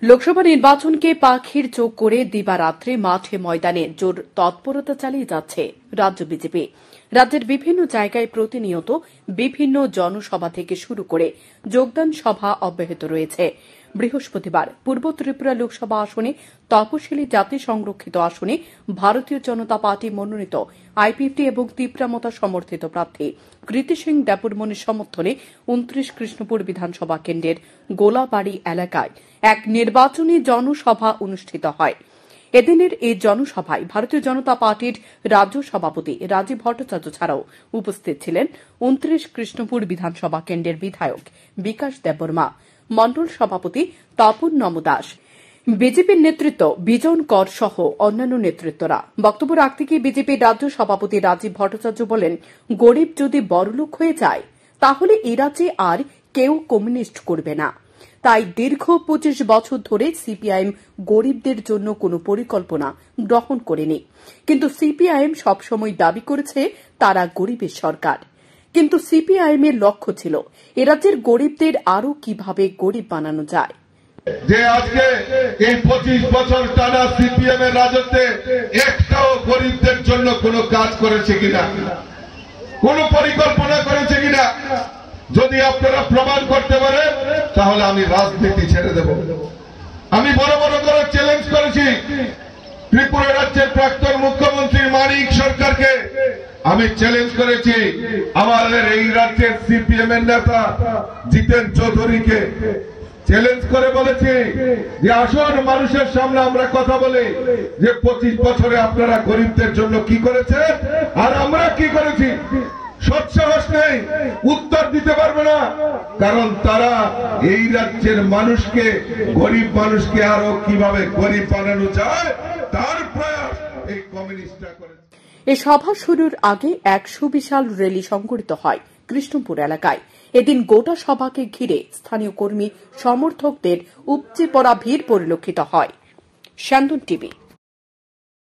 লোকসভা নির্বাচনকে পাখির চোখ করে দিবারাত্রে মাঠে ময়দানে জোর তৎপরতা চালিয়ে যাচ্ছে রাজ্য বিজেপি। রাজ্যের বিভিন্ন জায়গায় প্রতিনিয়ত বিভিন্ন জনসভা থেকে শুরু করে যোগদান সভা অব্যাহত রয়েছে। বৃহস্পতিবার পূর্ব ত্রিপুরা লোকসভা আসনে তপশিলি জাতি সংরক্ষিত আসনে ভারতীয় জনতা পার্টি মনোনীত আইপিএফটি এবং তীব্রামতা সমর্থিত প্রার্থী কৃতি সিং দেববর্মনের সমর্থনে ২৯ কৃষ্ণপুর বিধানসভা কেন্দ্রের গোলাবাড়ি এলাকায় এক নির্বাচনী জনসভা অনুষ্ঠিত হয়। এদিনের এই জনসভায় ভারতীয় জনতা পার্টির রাজ্য সভাপতি রাজীব ভট্টাচার্য ছাড়াও উপস্থিত ছিলেন ২৯ কৃষ্ণপুর বিধানসভা কেন্দ্রের বিধায়ক বিকাশ দেববর্মা, মন্ডল সভাপতি তপন নম দাস, বিজেপির নেতৃত্ব বিজন কর সহ অন্যান্য নেতৃত্বরা। বক্তব্য রাখতে গিয়ে বিজেপির রাজ্য সভাপতি রাজীব ভট্টাচার্য বলেন, গরিব যদি বড়লোক হয়ে যায় তাহলে এই রাজ্যে আর কেউ কমিউনিস্ট করবে না। তাই দীর্ঘ ২৫ বছর ধরে সিপিআইএম গরিবদের জন্য কোনো পরিকল্পনা গ্রহণ করেনি, কিন্তু সিপিআইএম সবসময় দাবি করেছে তারা গরিবের সরকার। কিন্তু সিপিআইএম এর লক্ষ্য ছিল এ রাজ্যের গরিবদের আরও কিভাবে গরিব বানানো যায়। যে আজকে এই ২৫ বছর টানা সিপিএম এর রাজত্বে একটাও গরিবদের জন্য কোনো কাজ করেছে কিনা, কোনো পরিকল্পনা করেছে কিনা, যদি আপনারা প্রমাণ করতে পারেন তাহলে আমি রাজনীতি ছেড়ে দেব। আমি বড় বড় করে চ্যালেঞ্জ করেছি ত্রিপুরা রাজ্যের প্রাক্তন মুখ্যমন্ত্রী মানিক সরকারকে, আমি চ্যালেঞ্জ করেছি আমাদের এই রাজ্যের সিপিএম এর নেতা জিতেন চৌধুরীকে, চ্যালেঞ্জ করে বলেছি যে আসুন মানুষের সামনে আমরা কথা বলি যে ২৫ বছরে আপনারা গরিবদের জন্য কি করেছেন আর আমরা কি করেছি। সৎসাহস নেই, উত্তর দিতে পারবে না, কারণ তারা এই রাজ্যের মানুষকে, গরিব মানুষকে আরো কিভাবে গরিব বানানো যায় তার প্রয়াস এই কমিউনিস্টরা করেছে। এই সভা শুরুর আগে এক সুবিশাল র্যালি সংঘটিত হয় কৃষ্ণপুর এলাকায়। এদিন গোটা সভাকে ঘিরে স্থানীয় কর্মী সমর্থকদের উপচে পড়া ভিড় পরিলক্ষিত হয়। শান্তন টিভি।